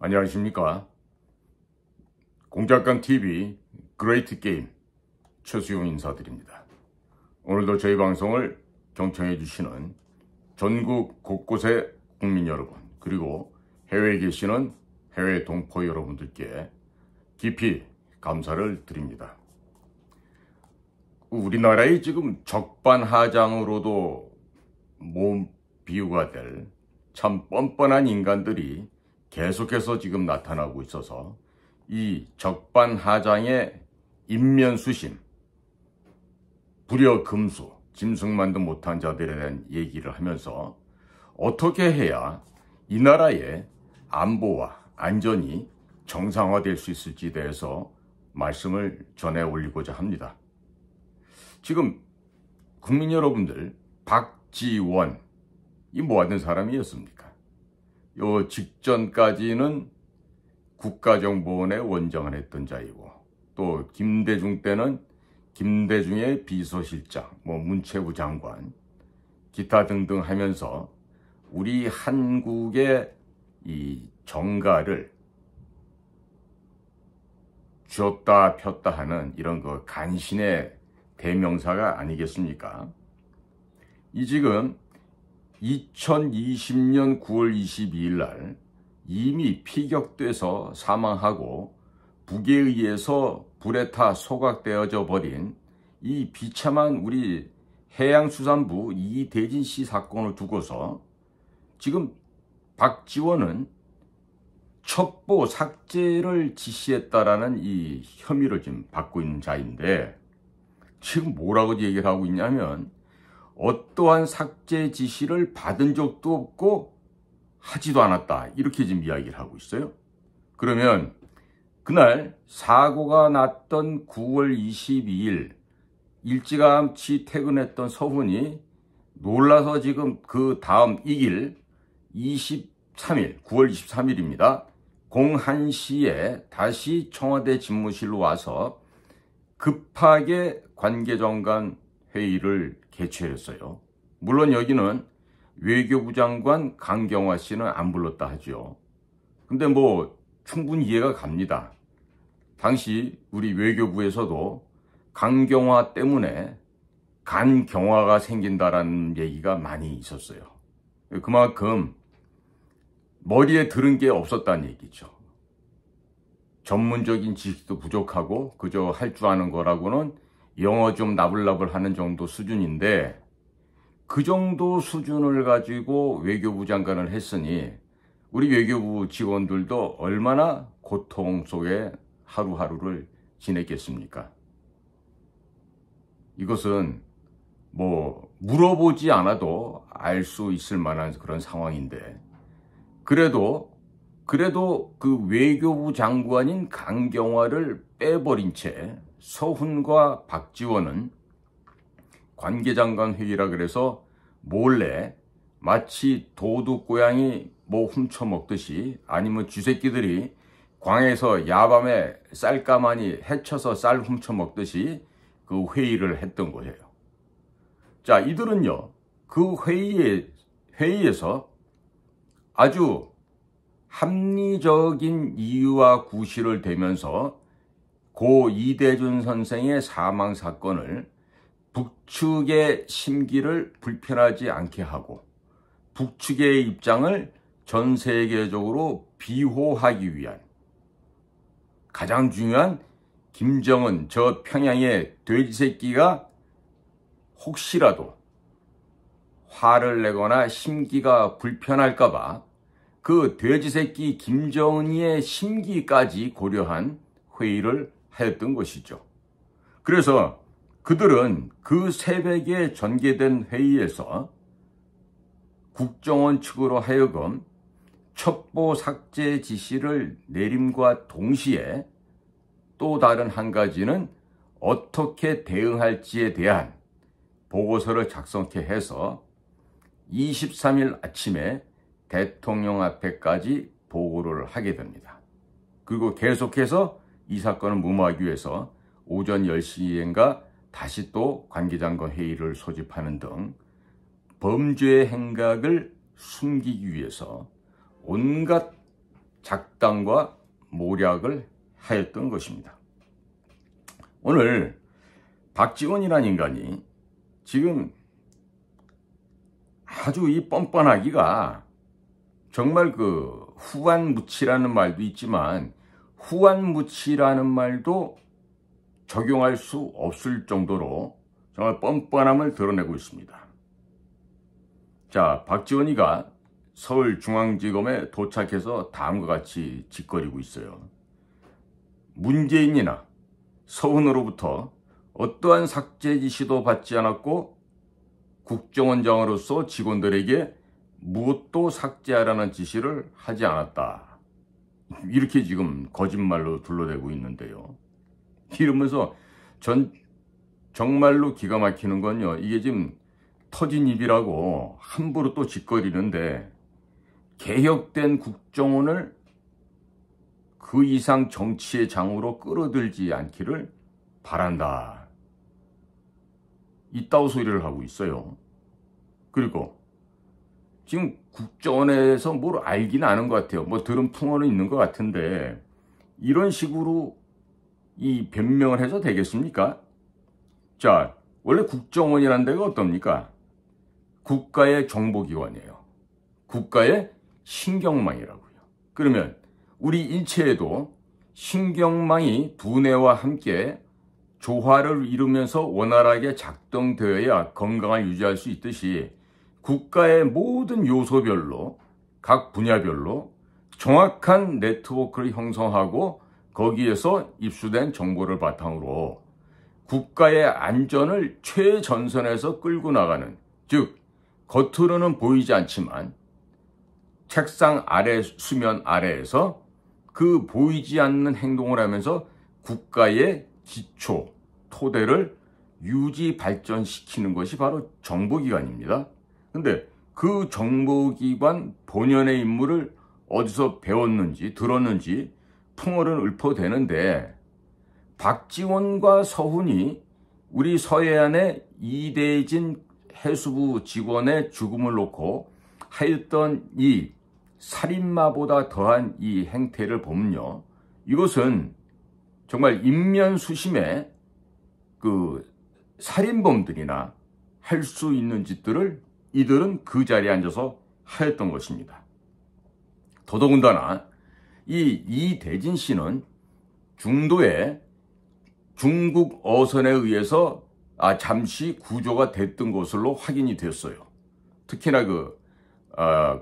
안녕하십니까. 공작강TV 그레이트 게임 최수용 인사드립니다. 오늘도 저희 방송을 경청해 주시는 전국 곳곳의 국민 여러분, 그리고 해외에 계시는 해외 동포 여러분들께 깊이 감사를 드립니다. 우리나라의 지금 적반하장으로도 비유가 될 참 뻔뻔한 인간들이 계속해서 지금 나타나고 있어서 이 적반하장의 인면수심, 불효금수, 짐승만도 못한 자들에 대한 얘기를 하면서 어떻게 해야 이 나라의 안보와 안전이 정상화될 수 있을지에 대해서 말씀을 전해 올리고자 합니다. 지금 국민 여러분들, 박지원 이 뭐하는 사람이었습니까? 요 직전까지는 국가정보원의 원장을 했던 자이고, 또 김대중 때는 김대중의 비서실장, 문체부 장관, 기타 등등 하면서 우리 한국의 이 정가를 쥐었다 폈다 하는 이런 그 간신의 대명사가 아니겠습니까? 이 지금 2020년 9월 22일 날 이미 피격돼서 사망하고 북에 의해서 불에 타 소각되어져 버린 이 비참한 우리 해양수산부 이대진 씨 사건을 두고서 지금 박지원은 첩보 삭제를 지시했다라는 이 혐의를 지금 받고 있는 자인데, 지금 뭐라고 얘기를 하고 있냐면 어떠한 삭제 지시를 받은 적도 없고 하지도 않았다, 이렇게 지금 이야기를 하고 있어요. 그러면 그날 사고가 났던 9월 22일 일찌감치 퇴근했던 서훈이 놀라서 지금 그 다음 이길 23일 9월 23일입니다 01시에 다시 청와대 집무실로 와서 급하게 관계정 간 회의를 개최했어요. 물론 여기는 외교부 장관 강경화 씨는 안 불렀다 하죠. 근데 충분히 이해가 갑니다. 당시 우리 외교부에서도 강경화 때문에 간경화가 생긴다라는 얘기가 많이 있었어요. 그만큼 머리에 들은 게 없었다는 얘기죠. 전문적인 지식도 부족하고 그저 할 줄 아는 거라고는 영어 좀 나불나불 하는 정도 수준인데, 그 정도 수준을 가지고 외교부 장관을 했으니 우리 외교부 직원들도 얼마나 고통 속에 하루하루를 지냈겠습니까? 이것은 물어보지 않아도 알 수 있을 만한 그런 상황인데, 그래도 그 외교부 장관인 강경화를 빼버린 채 서훈과 박지원은 관계장관 회의라 그래서 몰래 마치 도둑고양이 훔쳐먹듯이, 아니면 쥐새끼들이 광에서 야밤에 쌀가마니 해쳐서 쌀 훔쳐먹듯이 그 회의를 했던 거예요. 자, 이들은요, 그 회의에서 아주 합리적인 이유와 구실을 대면서 고 이대준 선생의 사망 사건을 북측의 심기를 불편하지 않게 하고 북측의 입장을 전 세계적으로 비호하기 위한, 가장 중요한 김정은 저 평양의 돼지새끼가 혹시라도 화를 내거나 심기가 불편할까봐 그 돼지새끼 김정은이의 심기까지 고려한 회의를 하였던 것이죠. 그래서 그들은 그 새벽에 전개된 회의에서 국정원 측으로 하여금 첩보 삭제 지시를 내림과 동시에 또 다른 한 가지는 어떻게 대응할지에 대한 보고서를 작성케 해서 23일 아침에 대통령 앞에까지 보고를 하게 됩니다. 그리고 계속해서 이 사건을 무마하기 위해서 오전 10시인가 다시 또 관계장관 회의를 소집하는 등 범죄의 행각을 숨기기 위해서 온갖 작당과 모략을 하였던 것입니다. 오늘 박지원이라는 인간이 지금 아주 이 뻔뻔하기가 정말 그 후한무치라는 말도 있지만 후한무치라는 말도 적용할 수 없을 정도로 정말 뻔뻔함을 드러내고 있습니다. 자, 박지원이가 서울중앙지검에 도착해서 다음과 같이 짓거리고 있어요. 문재인이나 서훈으로부터 어떠한 삭제 지시도 받지 않았고 국정원장으로서 직원들에게 무엇도 삭제하라는 지시를 하지 않았다. 이렇게 지금 거짓말로 둘러대고 있는데요. 이러면서 정말로 기가 막히는 건요. 이게 지금 터진 입이라고 함부로 또 짓거리는데 개혁된 국정원을 그 이상 정치의 장으로 끌어들지 않기를 바란다. 이따오 소리를 하고 있어요. 그리고 지금 국정원에서 뭘 알긴 아는 것 같아요. 뭐 들은 풍어는 있는 것 같은데 이런 식으로 이 변명을 해서 되겠습니까? 자, 원래 국정원이라는 데가 어떻습니까? 국가의 정보기관이에요. 국가의 신경망이라고요. 그러면 우리 인체에도 신경망이 두뇌와 함께 조화를 이루면서 원활하게 작동되어야 건강을 유지할 수 있듯이 국가의 모든 요소별로 각 분야별로 정확한 네트워크를 형성하고 거기에서 입수된 정보를 바탕으로 국가의 안전을 최전선에서 끌고 나가는, 즉 겉으로는 보이지 않지만 책상 아래, 수면 아래에서 그 보이지 않는 행동을 하면서 국가의 기초, 토대를 유지 발전시키는 것이 바로 정보기관입니다. 근데 그 정보기관 본연의 임무를 어디서 배웠는지 들었는지 풍어는 읊어대는데 박지원과 서훈이 우리 서해안의 이대진 해수부 직원의 죽음을 놓고 하였던 이 살인마보다 더한 이 행태를 보면요. 이것은 정말 인면수심의 그 살인범들이나 할 수 있는 짓들을 이들은 그 자리에 앉아서 하였던 것입니다. 더더군다나 이 이대진 씨는 중도에 중국 어선에 의해서 잠시 구조가 됐던 것으로 확인이 됐어요. 특히나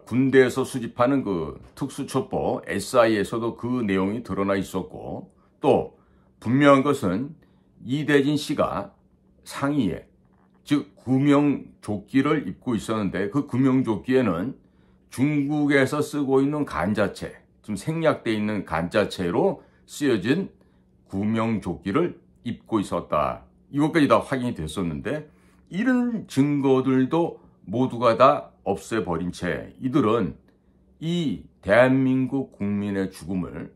군대에서 수집하는 그 특수첩보 SI에서도 그 내용이 드러나 있었고, 또 분명한 것은 이대진 씨가 상의에, 즉 구명조끼를 입고 있었는데 그 구명조끼에는 중국에서 쓰고 있는 간자체, 좀 생략되어 있는 간자체로 쓰여진 구명조끼를 입고 있었다. 이것까지 다 확인이 됐었는데 이런 증거들도 모두가 다 없애버린 채 이들은 이 대한민국 국민의 죽음을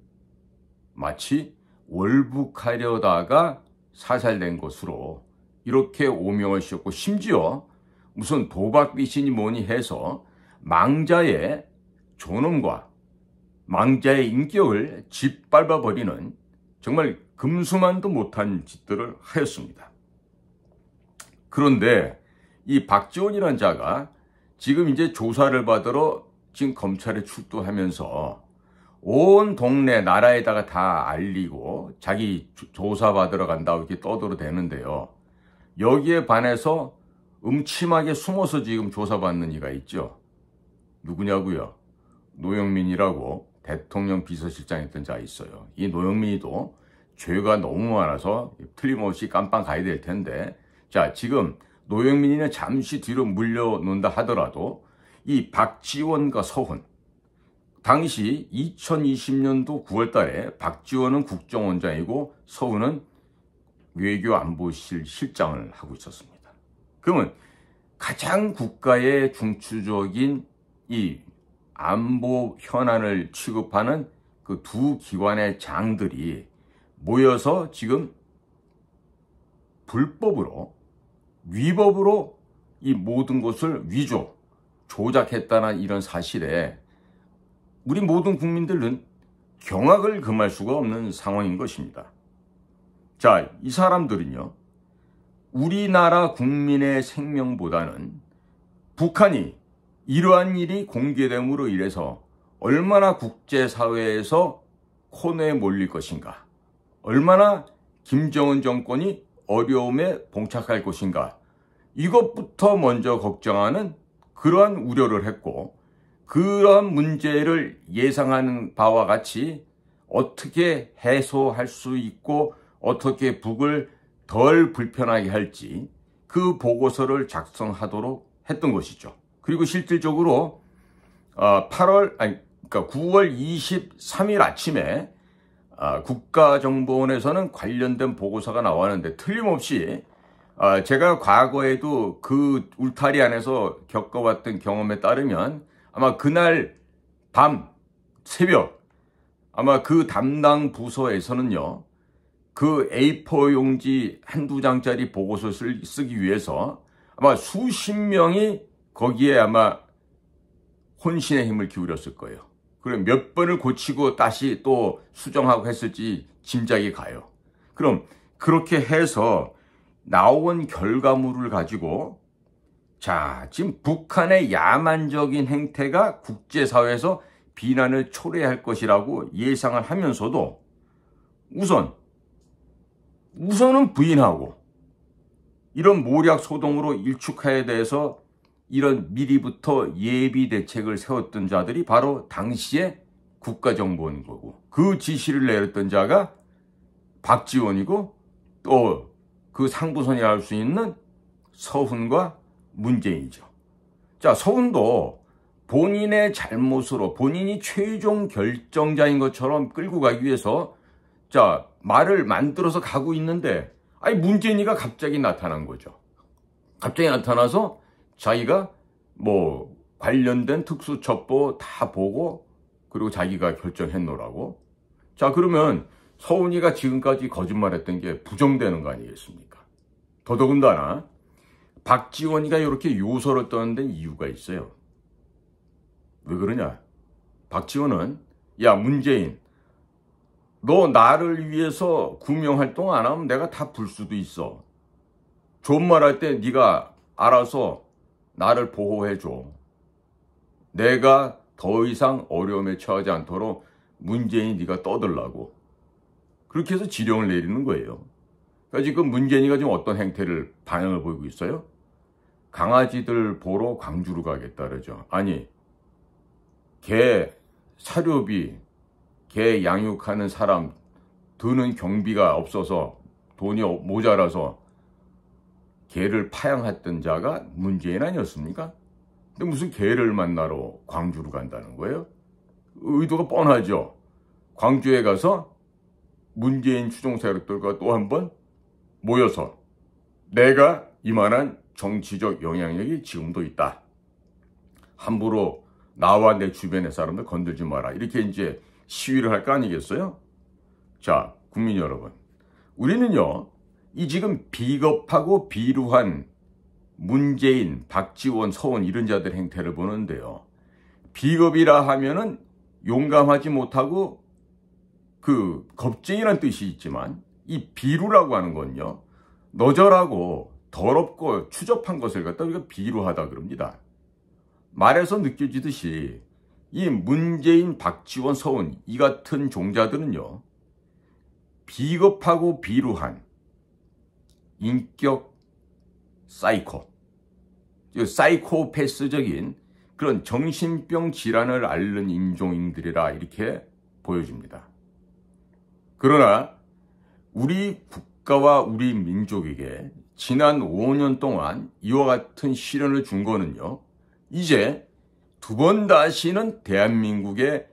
마치 월북하려다가 사살된 것으로 이렇게 오명을 씌웠고, 심지어 무슨 도박귀신이 뭐니 해서 망자의 존엄과 망자의 인격을 짓밟아버리는 정말 금수만도 못한 짓들을 하였습니다. 그런데 이 박지원이라는 자가 지금 이제 조사를 받으러 지금 검찰에 출두하면서 온 동네 나라에다가 다 알리고 자기 조사받으러 간다고 이렇게 떠들어대는데요. 여기에 반해서 음침하게 숨어서 지금 조사받는 이가 있죠. 누구냐고요? 노영민이라고 대통령 비서실장 했던 자 있어요. 이 노영민이도 죄가 너무 많아서 틀림없이 깜빵 가야 될 텐데, 자, 지금 노영민이는 잠시 뒤로 물려놓는다 하더라도 이 박지원과 서훈, 당시 2020년도 9월 달에 박지원은 국정원장이고 서훈은 외교안보실 실장을 하고 있었습니다. 그러면 가장 국가의 중추적인 이 안보 현안을 취급하는 그 두 기관의 장들이 모여서 지금 불법으로, 위법으로 이 모든 것을 조작했다는 이런 사실에 우리 모든 국민들은 경악을 금할 수가 없는 상황인 것입니다. 자, 이 사람들은요, 우리나라 국민의 생명보다는 북한이 이러한 일이 공개됨으로 인해서 얼마나 국제사회에서 코너에 몰릴 것인가, 얼마나 김정은 정권이 어려움에 봉착할 것인가, 이것부터 먼저 걱정하는 그러한 우려를 했고, 그러한 문제를 예상하는 바와 같이 어떻게 해소할 수 있고 어떻게 북을 덜 불편하게 할지 그 보고서를 작성하도록 했던 것이죠. 그리고 실질적으로 9월 23일 아침에 국가정보원에서는 관련된 보고서가 나왔는데, 틀림없이 제가 과거에도 그 울타리 안에서 겪어왔던 경험에 따르면 아마 그날 밤 새벽 아마 그 담당 부서에서는요, 그 A4 용지 한두 장짜리 보고서를 쓰기 위해서 아마 수십 명이 거기에 아마 혼신의 힘을 기울였을 거예요. 그럼 몇 번을 고치고 다시 또 수정하고 했을지 짐작이 가요. 그럼 그렇게 해서 나온 결과물을 가지고, 자, 지금 북한의 야만적인 행태가 국제사회에서 비난을 초래할 것이라고 예상을 하면서도 우선은 부인하고 이런 모략 소동으로 일축하에 대해서 이런 미리부터 예비 대책을 세웠던 자들이 바로 당시의 국가정보원인 거고, 그 지시를 내렸던 자가 박지원이고, 또 그 상부선이라 할 수 있는 서훈과 문재인이죠. 자, 서훈도 본인의 잘못으로 본인이 최종 결정자인 것처럼 끌고 가기 위해서 자, 말을 만들어서 가고 있는데, 아니 문재인이가 갑자기 나타난 거죠. 갑자기 나타나서 자기가 뭐 관련된 특수첩보 다 보고 그리고 자기가 결정했노라고. 자, 그러면 서훈이가 지금까지 거짓말했던 게 부정되는 거 아니겠습니까? 더더군다나 박지원이가 이렇게 요소를 떠는 데 이유가 있어요. 왜 그러냐? 박지원은, 야 문재인, 너 나를 위해서 구명활동 안 하면 내가 다 불 수도 있어. 좋은 말 할 때 네가 알아서 나를 보호해줘. 내가 더 이상 어려움에 처하지 않도록 문재인 네가 떠들라고. 그렇게 해서 지령을 내리는 거예요. 그러니까 지금 문재인이가 지금 어떤 행태를 반응을 보이고 있어요? 강아지들 보러 광주로 가겠다 그러죠. 아니, 개 사료비, 개 양육하는 사람 드는 경비가 없어서 돈이 모자라서 개를 파양했던 자가 문재인 아니었습니까? 근데 무슨 개를 만나러 광주로 간다는 거예요? 의도가 뻔하죠. 광주에 가서 문재인 추종 세력들과 또 한 번 모여서 내가 이만한 정치적 영향력이 지금도 있다. 함부로 나와 내 주변의 사람들 건들지 마라. 이렇게 이제 시위를 할 거 아니겠어요? 자, 국민 여러분, 우리는요, 이 지금 비겁하고 비루한 문재인, 박지원, 서훈 이런 자들 행태를 보는데요. 비겁이라 하면은 용감하지 못하고 그 겁쟁이란 뜻이 있지만, 이 비루라고 하는 건요, 너절하고 더럽고 추접한 것을 갖다 우리가 비루하다 그럽니다. 말에서 느껴지듯이 이 문재인, 박지원, 서훈 이 같은 종자들은요, 비겁하고 비루한 인격 사이코, 사이코패스적인 그런 정신병 질환을 앓는 인종인들이라 이렇게 보여집니다. 그러나 우리 국가와 우리 민족에게 지난 5년 동안 이와 같은 시련을 준 거는요, 이제 두 번 다시는 대한민국에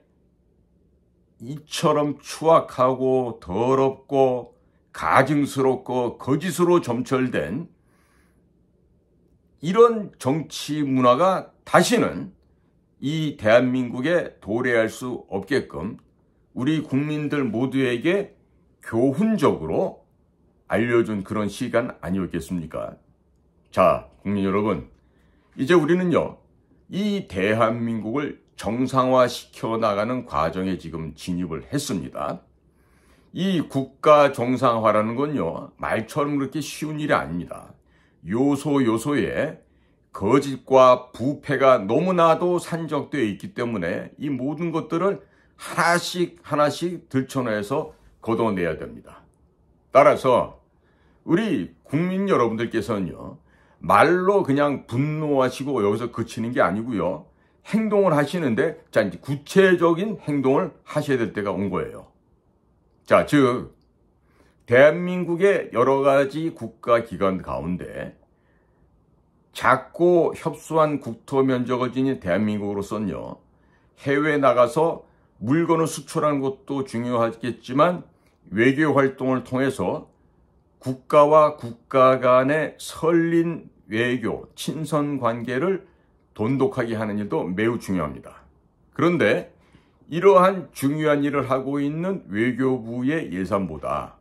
이처럼 추악하고 더럽고 가증스럽고 거짓으로 점철된 이런 정치 문화가 다시는 이 대한민국에 도래할 수 없게끔 우리 국민들 모두에게 교훈적으로 알려준 그런 시간 아니었겠습니까? 자, 국민 여러분, 이제 우리는요, 이 대한민국을 정상화시켜 나가는 과정에 지금 진입을 했습니다. 이 국가 정상화라는 건요, 말처럼 그렇게 쉬운 일이 아닙니다. 요소요소에 거짓과 부패가 너무나도 산적되어 있기 때문에 이 모든 것들을 하나씩 들춰내서 걷어내야 됩니다. 따라서 우리 국민 여러분들께서는요, 말로 그냥 분노하시고 여기서 그치는 게 아니고요, 행동을 하시는데, 자, 이제 구체적인 행동을 하셔야 될 때가 온 거예요. 자, 즉, 대한민국의 여러 가지 국가기관 가운데 작고 협소한 국토 면적을 지닌 대한민국으로서는요, 해외에 나가서 물건을 수출하는 것도 중요하겠지만 외교 활동을 통해서 국가와 국가 간의 설린 외교, 친선 관계를 돈독하게 하는 일도 매우 중요합니다. 그런데 이러한 중요한 일을 하고 있는 외교부의 예산보다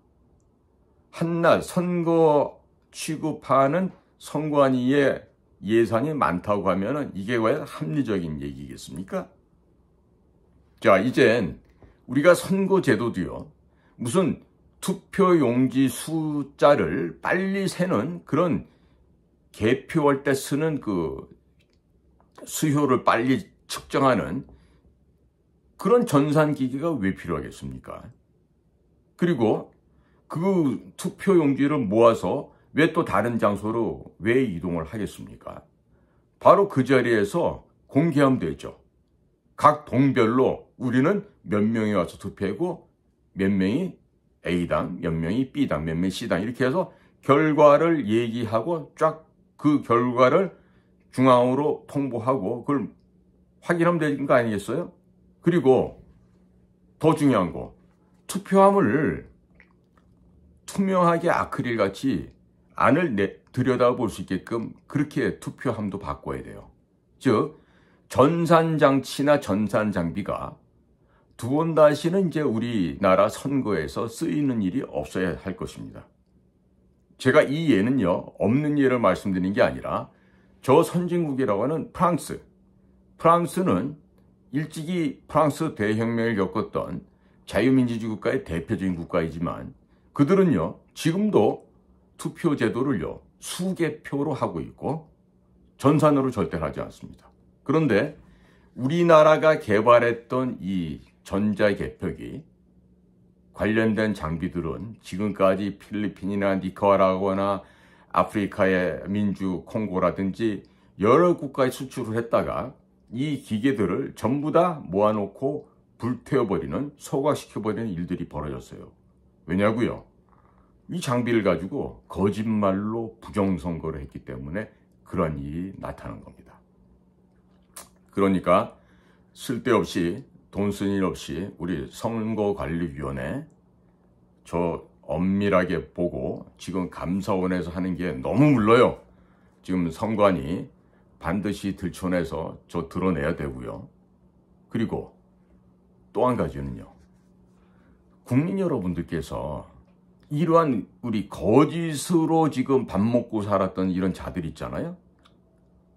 한낱 선거 취급하는 선관위의 예산이 많다고 하면 이게 과연 합리적인 얘기겠습니까? 자, 이젠 우리가 선거제도도요, 무슨 투표용지 숫자를 빨리 세는 그런 개표할 때 쓰는 그 수효를 빨리 측정하는 그런 전산기기가 왜 필요하겠습니까? 그리고 그 투표용지를 모아서 왜 또 다른 장소로 왜 이동을 하겠습니까? 바로 그 자리에서 공개하면 되죠. 각 동별로 우리는 몇 명이 와서 투표하고 몇 명이 A당, 몇 명이 B당, 몇 명이 C당 이렇게 해서 결과를 얘기하고 쫙 그 결과를 중앙으로 통보하고 그걸 확인하면 되는 거 아니겠어요? 그리고 더 중요한 거, 투표함을 투명하게 아크릴같이 안을 들여다볼 수 있게끔 그렇게 투표함도 바꿔야 돼요. 즉 전산장치나 전산장비가 두 번 다시는 이제 우리나라 선거에서 쓰이는 일이 없어야 할 것입니다. 제가 이 예는요, 없는 예를 말씀드리는 게 아니라 저 선진국이라고 하는 프랑스는 일찍이 프랑스 대혁명을 겪었던 자유민주주의 국가의 대표적인 국가이지만 그들은요, 지금도 투표 제도를요, 수개표로 하고 있고 전산으로 절대 하지 않습니다. 그런데 우리나라가 개발했던 이 전자개표기 관련된 장비들은 지금까지 필리핀이나 니카라과나 아프리카의 민주 콩고라든지 여러 국가에 수출을 했다가 이 기계들을 전부 다 모아놓고 불태워버리는, 소각시켜버리는 일들이 벌어졌어요. 왜냐고요? 이 장비를 가지고 거짓말로 부정선거를 했기 때문에 그런 일이 나타난 겁니다. 그러니까 쓸데없이 돈 쓴 일 없이 우리 선거관리위원회 저 엄밀하게 보고 지금 감사원에서 하는 게 너무 물러요. 지금 선관위 반드시 들춰내서 저 드러내야 되고요. 그리고 또 한 가지는요, 국민 여러분들께서 이러한 우리 거짓으로 지금 밥 먹고 살았던 이런 자들 있잖아요.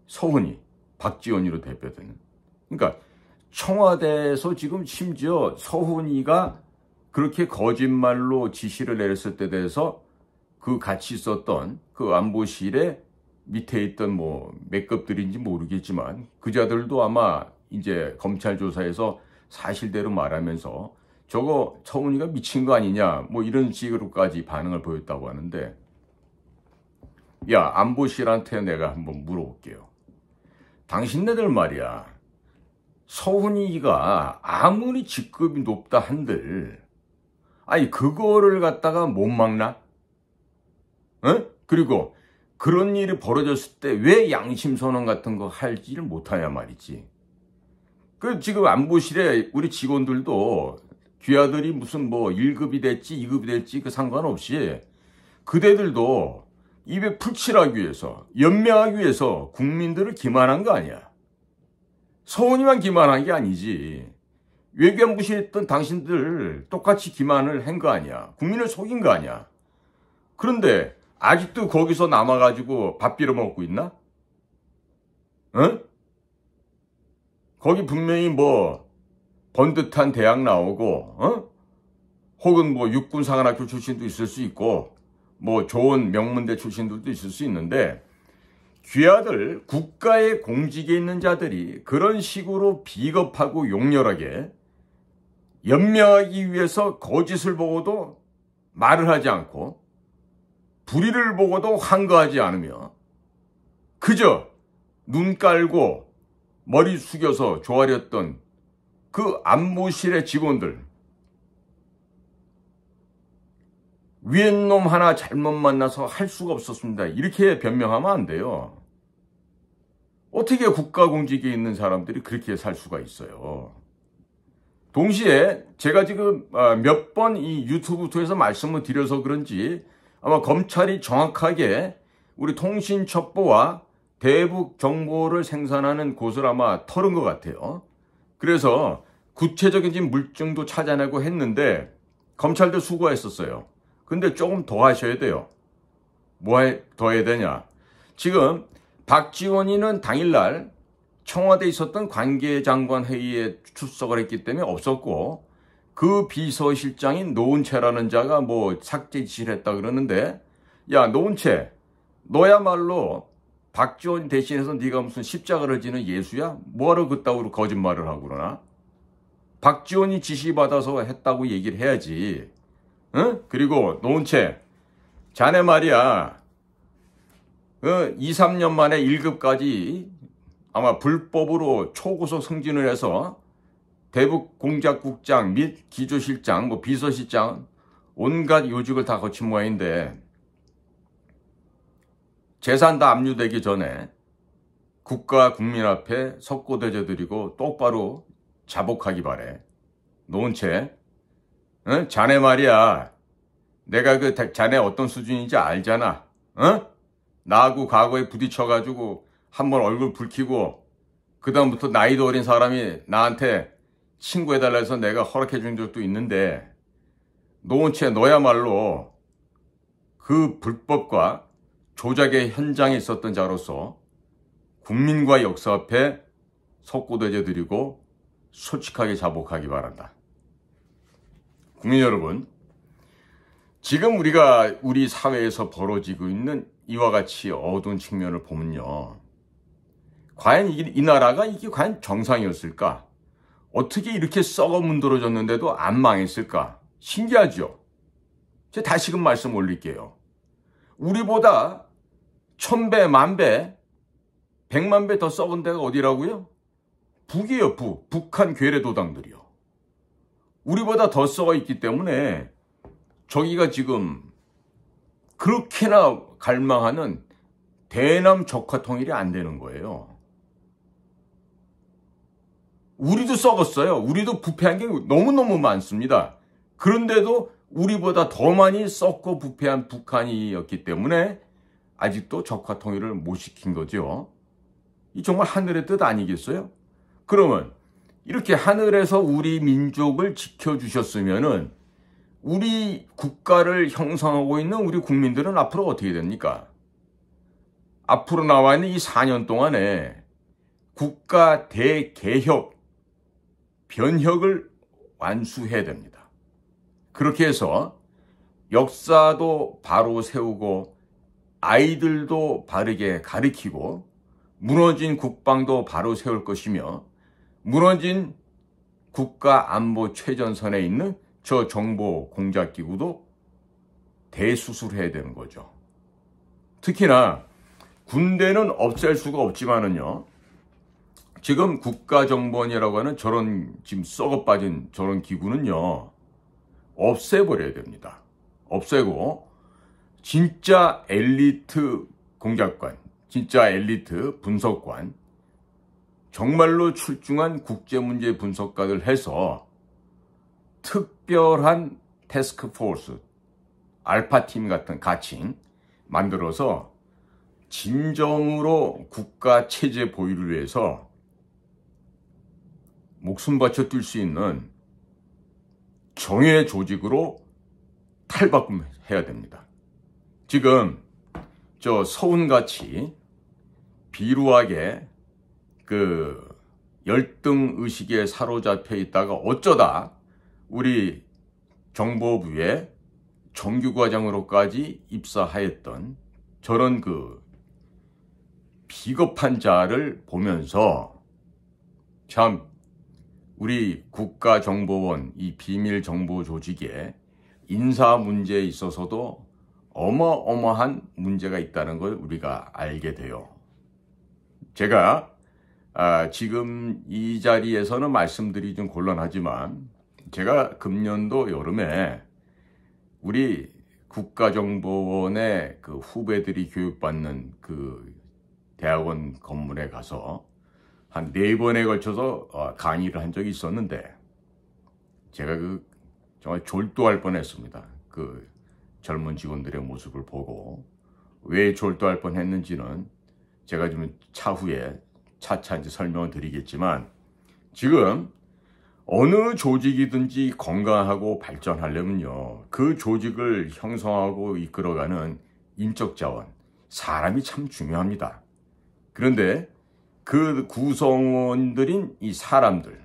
서훈이, 박지원이로 대표되는. 그러니까 청와대에서 지금 심지어 서훈이가 그렇게 거짓말로 지시를 내렸을 때 대해서 그 같이 있었던 그 안보실에 밑에 있던 뭐 몇 급들인지 모르겠지만 그 자들도 아마 이제 검찰 조사에서 사실대로 말하면서 저거 서훈이가 미친 거 아니냐 뭐 이런 식으로까지 반응을 보였다고 하는데, 야, 안보실한테 내가 한번 물어볼게요. 당신네들 말이야, 서훈이가 아무리 직급이 높다 한들 아니 그거를 갖다가 못 막나? 어? 그리고 그런 일이 벌어졌을 때 왜 양심선언 같은 거 할지를 못하냐 말이지. 그 지금 안보실에 우리 직원들도 귀하들이 무슨 뭐 1급이 됐지 2급이 됐지 그 상관없이 그대들도 입에 풀칠하기 위해서, 연명하기 위해서 국민들을 기만한 거 아니야. 서훈이만 기만한 게 아니지. 외교안보실에 있던 당신들 똑같이 기만을 한 거 아니야. 국민을 속인 거 아니야. 그런데 아직도 거기서 남아가지고 밥 빌어 먹고 있나? 어? 거기 분명히 뭐 번듯한 대학 나오고 혹은 뭐 육군사관학교 출신도 있을 수 있고 뭐 좋은 명문대 출신들도 있을 수 있는데 귀하들 국가의 공직에 있는 자들이 그런 식으로 비겁하고 용렬하게 연명하기 위해서 거짓을 보고도 말을 하지 않고 불의를 보고도 환거하지 않으며 그저 눈 깔고 머리 숙여서 조아렸던 그 안보실의 직원들, 위엔 놈 하나 잘못 만나서 할 수가 없었습니다. 이렇게 변명하면 안 돼요. 어떻게 국가공직에 있는 사람들이 그렇게 살 수가 있어요. 동시에 제가 지금 몇 번 이 유튜브 통해서 말씀을 드려서 그런지 아마 검찰이 정확하게 우리 통신첩보와 대북 정보를 생산하는 곳을 아마 털은 것 같아요. 그래서 구체적인 물증도 찾아내고 했는데 검찰도 수고했었어요. 근데 조금 더 하셔야 돼요. 뭐 더 해야 되냐. 지금 박지원이는 당일날 청와대에 있었던 관계장관 회의에 출석을 했기 때문에 없었고 그 비서실장인 노은채라는 자가 뭐 삭제 지시를 했다 그러는데 야 노은채 너야말로 박지원 대신해서 네가 무슨 십자가를 지는 예수야? 뭐하러 그따구로 거짓말을 하고 그러나? 박지원이 지시받아서 했다고 얘기를 해야지. 응? 그리고 노은채 자네 말이야 2, 3년 만에 1급까지 아마 불법으로 초고속 승진을 해서 대북공작국장 및 기조실장, 뭐 비서실장 온갖 요직을 다 거친 모양인데 재산 다 압류되기 전에 국가 국민 앞에 석고대죄드리고 똑바로 자복하기 바래. 노은채, 응? 자네 말이야. 내가 그 자네 어떤 수준인지 알잖아. 응? 나하고 과거에 부딪혀가지고 한번 얼굴 붉히고 그 다음부터 나이도 어린 사람이 나한테 친구해달라 해서 내가 허락해준 적도 있는데 노은채 너야말로 그 불법과 조작의 현장에 있었던 자로서 국민과 역사 앞에 석고대죄 드리고 솔직하게 자복하기 바란다. 국민 여러분, 지금 우리 사회에서 벌어지고 있는 이와 같이 어두운 측면을 보면요. 과연 이 나라가 이게 과연 정상이었을까? 어떻게 이렇게 썩어 문드러졌는데도 안 망했을까? 신기하죠? 제가 다시금 말씀 올릴게요. 우리보다 1000배, 10,000배, 100만 배 더 썩은 데가 어디라고요? 북이에요, 북. 북한 괴뢰도당들이요. 우리보다 더 썩어 있기 때문에 저기가 지금 그렇게나 갈망하는 대남 적화 통일이 안 되는 거예요. 우리도 썩었어요. 우리도 부패한 게 너무너무 많습니다. 그런데도 우리보다 더 많이 썩고 부패한 북한이었기 때문에 아직도 적화 통일을 못 시킨 거죠. 이 정말 하늘의 뜻 아니겠어요? 그러면 이렇게 하늘에서 우리 민족을 지켜주셨으면은 우리 국가를 형성하고 있는 우리 국민들은 앞으로 어떻게 됩니까? 앞으로 나와 있는 이 4년 동안에 국가 대개혁, 변혁을 완수해야 됩니다. 그렇게 해서 역사도 바로 세우고 아이들도 바르게 가르치고 무너진 국방도 바로 세울 것이며 무너진 국가 안보 최전선에 있는 저 정보 공작기구도 대수술해야 되는 거죠. 특히나 군대는 없앨 수가 없지만은요. 지금 국가정보원이라고 하는 저런 지금 썩어빠진 저런 기구는요. 없애버려야 됩니다. 없애고 진짜 엘리트 공작관, 진짜 엘리트 분석관, 정말로 출중한 국제문제 분석가들 해서 특별한 태스크포스, 알파팀 같은 가칭 만들어서 진정으로 국가 체제 보유를 위해서 목숨 바쳐 뛸 수 있는 정예 조직으로 탈바꿈해야 됩니다. 지금 저 서운같이 비루하게 그 열등 의식에 사로잡혀 있다가 어쩌다 우리 정보부에 정규과장으로까지 입사하였던 저런 그 비겁한 자를 보면서 참 우리 국가정보원 이 비밀정보조직의 인사 문제에 있어서도 어마어마한 문제가 있다는 걸 우리가 알게 돼요. 제가 지금 이 자리에서는 말씀드리기 좀 곤란하지만 제가 금년도 여름에 우리 국가정보원의 그 후배들이 교육받는 그 대학원 건물에 가서 한 4번에 걸쳐서 강의를 한 적이 있었는데 제가 그 정말 졸도할 뻔했습니다. 그 젊은 직원들의 모습을 보고 왜 졸도할 뻔했는지는 제가 좀 차후에 차차 이제 설명을 드리겠지만 지금 어느 조직이든지 건강하고 발전하려면요 그 조직을 형성하고 이끌어가는 인적 자원 사람이 참 중요합니다. 그런데 그 구성원들인 이 사람들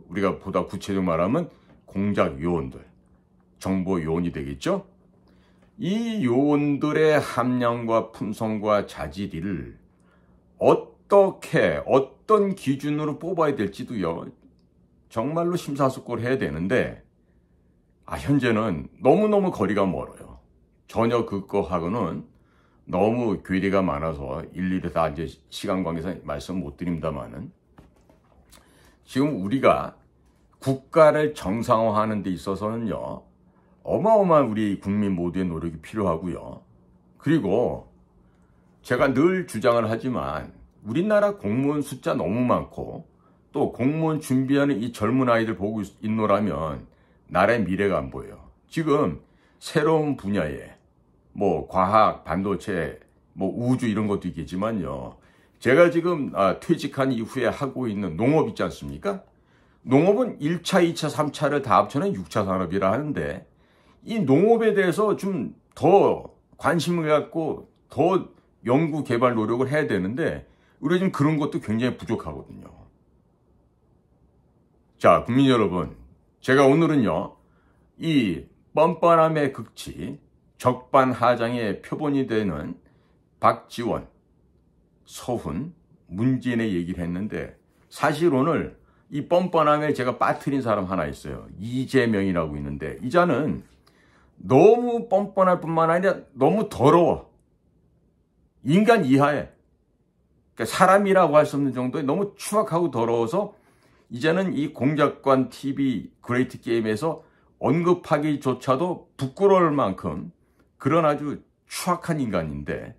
우리가 보다 구체적으로 말하면 공작 요원들 정보 요원이 되겠죠. 이 요원들의 함량과 품성과 자질을 어떻게 어떤 기준으로 뽑아야 될지도요 정말로 심사숙고를 해야 되는데 현재는 너무너무 거리가 멀어요. 전혀 그거하고는 너무 괴리가 많아서 일일이 다 이제 시간 관계상 말씀 못 드립니다만은 지금 우리가 국가를 정상화하는 데 있어서는요 어마어마한 우리 국민 모두의 노력이 필요하고요. 그리고 제가 늘 주장을 하지만 우리나라 공무원 숫자 너무 많고 또 공무원 준비하는 이 젊은 아이들 보고 있노라면 나라의 미래가 안 보여요. 지금 새로운 분야에 뭐 과학, 반도체, 뭐 우주 이런 것도 있겠지만요. 제가 지금 퇴직한 이후에 하고 있는 농업 있지 않습니까? 농업은 1차, 2차, 3차를 다 합쳐는 6차 산업이라 하는데 이 농업에 대해서 좀 더 관심을 갖고 더 연구 개발 노력을 해야 되는데 우리가 지금 그런 것도 굉장히 부족하거든요. 자, 국민 여러분, 제가 오늘은요 이 뻔뻔함의 극치 적반하장의 표본이 되는 박지원, 서훈, 문진의 얘기를 했는데 사실 오늘 이 뻔뻔함에 제가 빠뜨린 사람 하나 있어요. 이재명이라고 있는데 이 자는 너무 뻔뻔할 뿐만 아니라 너무 더러워. 인간 이하에. 그러니까 사람이라고 할 수 없는 정도의 너무 추악하고 더러워서 이제는 이 공작관 TV 그레이트 게임에서 언급하기조차도 부끄러울 만큼 그런 아주 추악한 인간인데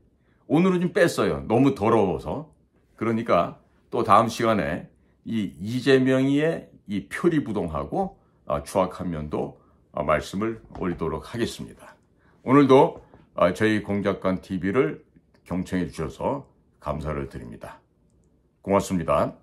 오늘은 좀 뺐어요. 너무 더러워서. 그러니까 또 다음 시간에 이 이재명이의 이 표리부동하고 추악한 면도 말씀을 올리도록 하겠습니다. 오늘도 저희 공작관 TV를 경청해 주셔서 감사를 드립니다. 고맙습니다.